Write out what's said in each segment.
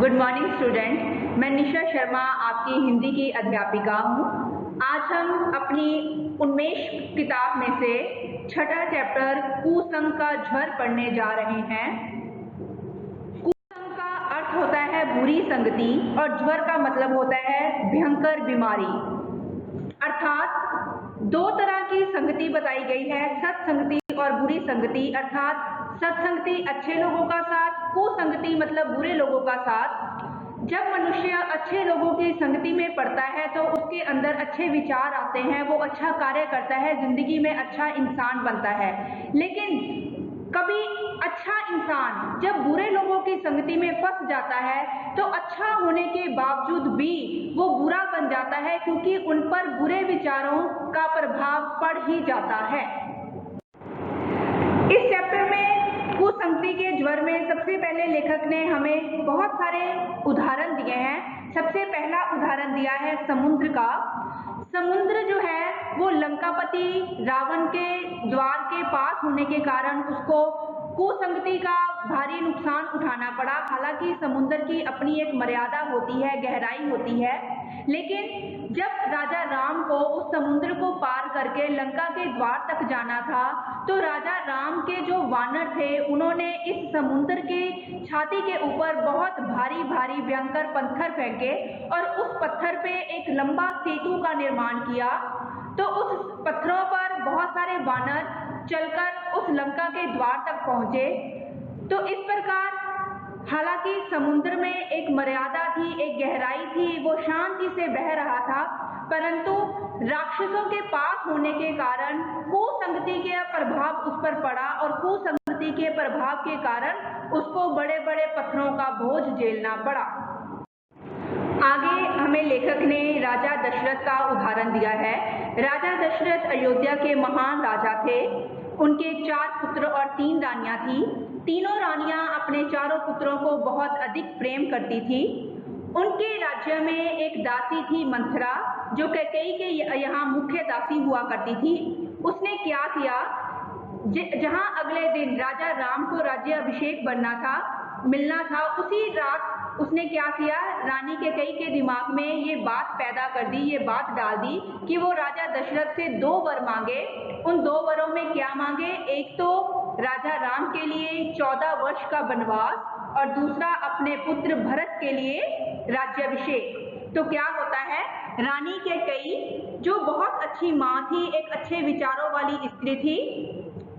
Good morning student, मैं निशा शर्मा आपकी हिंदी की अध्यापिका हूँ। आज हम अपनी उन्मेष किताब में से छठा चैप्टर कुसंग का ज्वर पढ़ने जा रहे हैं। कुसंग का अर्थ होता है बुरी संगति और ज्वर का मतलब होता है भयंकर बीमारी। अर्थात दो तरह की संगति बताई गई है, सत्संगति और बुरी संगति। अर्थात सत्संगति अच्छे लोगों का साथ, कुसंगति मतलब बुरे लोगों का साथ। जब मनुष्य अच्छे लोगों की संगति में पड़ता है तो उसके अंदर अच्छे विचार आते हैं, वो अच्छा कार्य करता है, जिंदगी में अच्छा इंसान बनता है। लेकिन कभी अच्छा इंसान जब बुरे लोगों की संगति में फंस जाता है तो अच्छा होने के बावजूद भी वो बुरा बन जाता है, क्योंकि उन पर बुरे विचारों का प्रभाव पड़ ही जाता है। इस चैप्टर में कुसंगति के ज्वर में सबसे पहले लेखक ने हमें बहुत सारे उदाहरण दिए हैं। सबसे पहला उदाहरण दिया है समुद्र का। समुद्र जो है वो लंकापति रावण के द्वार के पास होने के कारण उसको कुसंगति का भारी नुकसान उठाना पड़ा। हालांकि समुद्र की अपनी एक मर्यादा होती है, गहराई होती है, लेकिन जब राजा राम को उस समुद्र को पार करके लंका के द्वार तक जाना था तो राजा राम के जो वानर थे उन्होंने इस समुद्र की छाती के ऊपर बहुत भारी भारी भयंकर पत्थर फेंके और उस पत्थर पे एक लंबा सेतु का निर्माण किया। तो उस पत्थरों पर बहुत सारे वानर चलकर उस लंका के द्वार तक पहुंचे। तो इस प्रकार हालांकि समुद्र में एक मर्यादा थी, एक गहराई थी, वो शांति से बह रहा था, परंतु राक्षसों के पास होने के कारण कुसंगति के प्रभाव उस पर पड़ा और कुसंगति के प्रभाव के कारण उसको बड़े बड़े पत्थरों का बोझ झेलना पड़ा। आगे हमें लेखक ने राजा दशरथ का उदाहरण दिया है। राजा दशरथ अयोध्या के महान राजा थे। उनके 4 पुत्र और 3 रानियां थी। तीनों रानियां अपने चारों पुत्रों को बहुत अधिक प्रेम करती थी। उनके राज्य में एक दासी थी मंथरा, जो कैकेयी के यहाँ मुख्य दासी हुआ करती थी। उसने क्या किया, जहाँ अगले दिन राजा राम को राज्य अभिषेक मिलना था, उसी रात उसने क्या किया, रानी कैकेयी के दिमाग में ये बात पैदा कर दी, ये बात डाल दी कि वो राजा दशरथ से 2 वर मांगे। उन 2 वरों में क्या मांगे, एक तो राजा राम के लिए 14 वर्ष का वनवास और दूसरा अपने पुत्र भरत के लिए राज्याभिषेक। तो क्या होता है, रानी कैकेयी जो बहुत अच्छी माँ थी, एक अच्छे विचारों वाली स्त्री थी,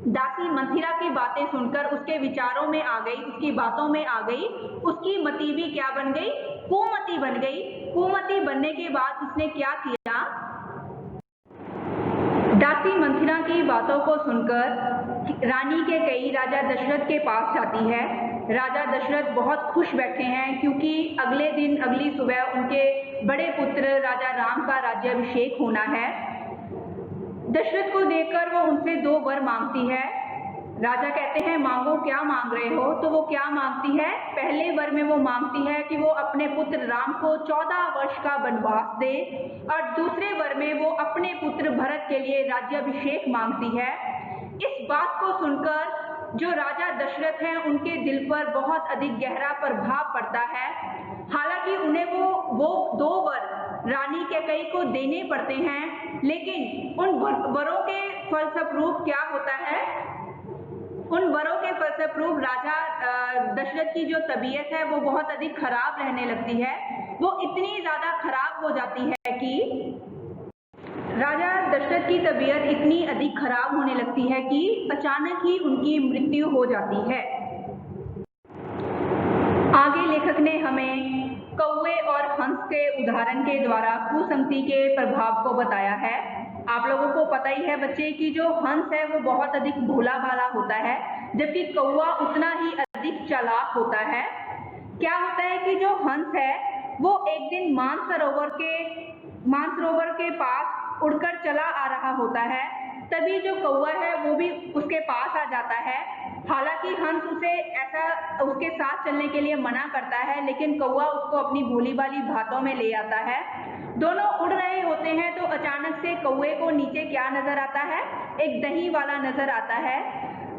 दासी मंथिरा की बातें सुनकर उसके विचारों में आ गई, उसकी बातों में आ गई। उसकी मति भी क्या बन गई, कुमति बन गई। कुमति बनने के बाद उसने क्या किया, दासी मंथिरा की बातों को सुनकर रानी कैकेयी राजा दशरथ के पास जाती है। राजा दशरथ बहुत खुश बैठे हैं, क्योंकि अगले दिन अगली सुबह उनके बड़े पुत्र राजा राम का राज्याभिषेक होना है। दशरथ को देखकर वो उनसे 2 वर मांगती है। राजा कहते हैं मांगो, क्या मांग रहे हो? तो वो क्या मांगती है, पहले वर में वो मांगती है कि वो अपने पुत्र राम को 14 वर्ष का वनवास दे, और दूसरे वर में वो अपने पुत्र भरत के लिए राज्याभिषेक मांगती है। इस बात को सुनकर जो राजा दशरथ हैं उनके दिल पर बहुत अधिक गहरा प्रभाव पड़ता है। हालांकि उन्हें वो 2 वर रानी कैकेयी को देने पड़ते हैं, लेकिन उन वरों के फलस्वरूप क्या होता है, उन वरों के फलस्वरूप राजा दशरथ की जो तबीयत है वो बहुत अधिक खराब रहने लगती है। वो इतनी ज्यादा खराब हो जाती है कि राजा दशरथ की तबीयत इतनी अधिक खराब होने लगती है कि अचानक ही उनकी मृत्यु हो जाती है। आगे लेखक ने हमें कौवे और हंस के उदाहरण के द्वारा कुसंगति के प्रभाव को बताया है। आप लोगों को पता ही है बच्चे कि जो हंस है वो बहुत अधिक भोला भाला होता है, जबकि कौवा उतना ही अधिक चालाक होता है। क्या होता है कि जो हंस है वो एक दिन मानसरोवर के पास उड़कर चला आ रहा होता है। तभी जो कौवा है वो भी उसके पास आ जाता है। हालांकि हंस उसके साथ चलने के लिए मना करता है, लेकिन कौवा उसको अपनी भोली वाली बातों में ले आता है। दोनों उड़ रहे होते हैं तो अचानक से कौवे को नीचे क्या नजर आता है, एक दही वाला नजर आता है।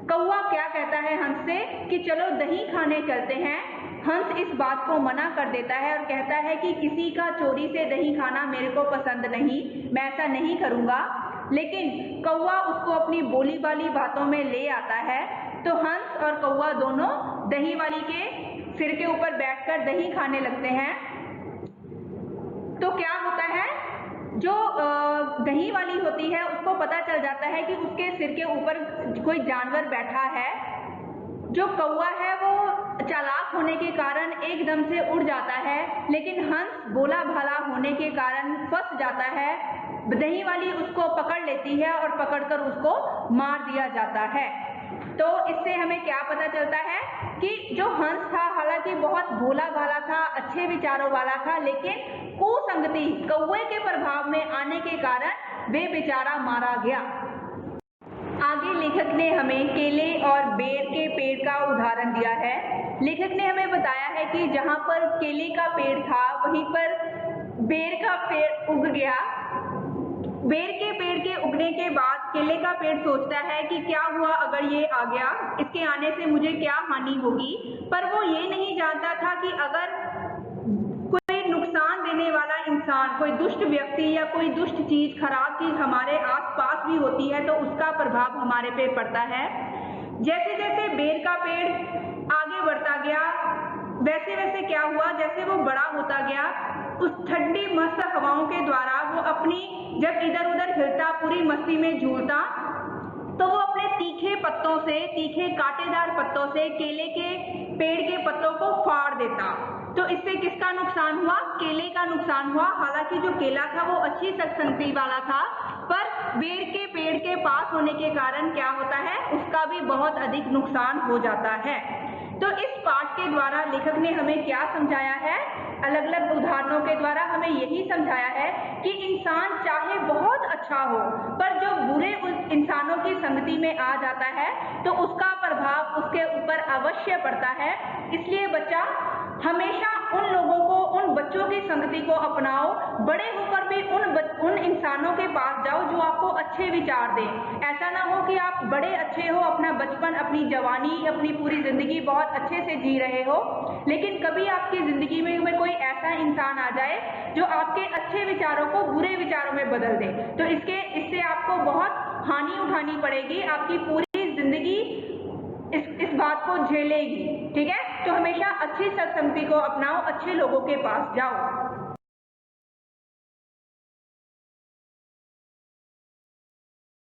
कौवा क्या कहता है हंस से कि चलो दही खाने चलते हैं। हंस इस बात को मना कर देता है और कहता है कि किसी का चोरी से दही खाना मेरे को पसंद नहीं, मैं ऐसा नहीं करूँगा। लेकिन कौवा उसको अपनी बोली वाली बातों में ले आता है। तो हंस और कौवा दोनों दही वाली के सिर के ऊपर बैठकर दही खाने लगते हैं। तो क्या होता है, जो दही वाली होती है उसको पता चल जाता है कि उसके सिर के ऊपर कोई जानवर बैठा है। जो कौवा है वो चालाक होने के कारण एकदम से उड़ जाता है, लेकिन हंस भोला भाला होने के कारण फंस जाता है। दही वाली उसको पकड़ लेती है और पकड़कर उसको मार दिया जाता है। तो इससे हमें क्या पता चलता है कि जो हंस था हालांकि बहुत भोला भाला था, अच्छे विचारों वाला था, लेकिन कुसंगति कौवे के प्रभाव में आने के कारण वे बेचारा मारा गया। आगे लेखक ने हमें केले और बेर के पेड़ का उदाहरण दिया है। लेखक ने हमें बताया है कि जहाँ पर केले का पेड़ था वहीं पर बेर का पेड़ उग गया। बेर के पेड़ के उगने के बाद केले का पेड़ सोचता है कि क्या हुआ अगर ये आ गया, इसके आने से मुझे क्या हानि होगी। पर वो ये नहीं जानता था कि अगर कोई नुकसान देने वाला इंसान, कोई दुष्ट व्यक्ति या कोई दुष्ट चीज, खराब चीज हमारे आसपास भी होती है तो उसका प्रभाव हमारे पे पड़ता है। जैसे जैसे बेर का पेड़ आगे बढ़ता गया वैसे वैसे क्या हुआ, जैसे वो बड़ा होता गया उस ठंडी मस्त हवाओं के द्वारा वो अपनी जब इधर उधर हिलता, पूरी मस्ती में झूलता, तो वो अपने तीखे पत्तों से, तीखे कांटेदार पत्तों से केले के पेड़ के पत्तों को फाड़ देता। तो इससे किसका नुकसान हुआ? केले का नुकसान हुआ। हालांकि जो केला था वो अच्छी संगति वाला था, पर बेर के पेड़ के पास होने के कारण क्या होता है, उसका भी बहुत अधिक नुकसान हो जाता है। तो इस पाठ के द्वारा लेखक ने हमें क्या समझाया है? अलग अलग उदाहरणों के द्वारा हमें यही समझाया है कि इंसान चाहे बहुत अच्छा हो, पर जो बुरे उस इंसानों की संगति में आ जाता है तो उसका प्रभाव उसके ऊपर अवश्य पड़ता है। इसलिए बच्चा हमेशा उन लोगों को, उन बच्चों की संगति को अपनाओ। बड़े होकर भी उन इंसानों के पास जाओ जो आपको अच्छे विचार दें। ऐसा ना हो कि आप बड़े अच्छे हो, अपना बचपन, अपनी जवानी, अपनी पूरी जिंदगी बहुत अच्छे से जी रहे हो, लेकिन कभी आपकी जिंदगी में कोई ऐसा इंसान आ जाए जो आपके अच्छे विचारों को बुरे विचारों में बदल दे, तो इससे आपको बहुत हानि उठानी पड़ेगी। आपकी पूरी जिंदगी इस बात को झेलेगी। ठीक है, तो हमेशा अच्छी सत्संगति को अपनाओ, अच्छे लोगों के पास जाओ।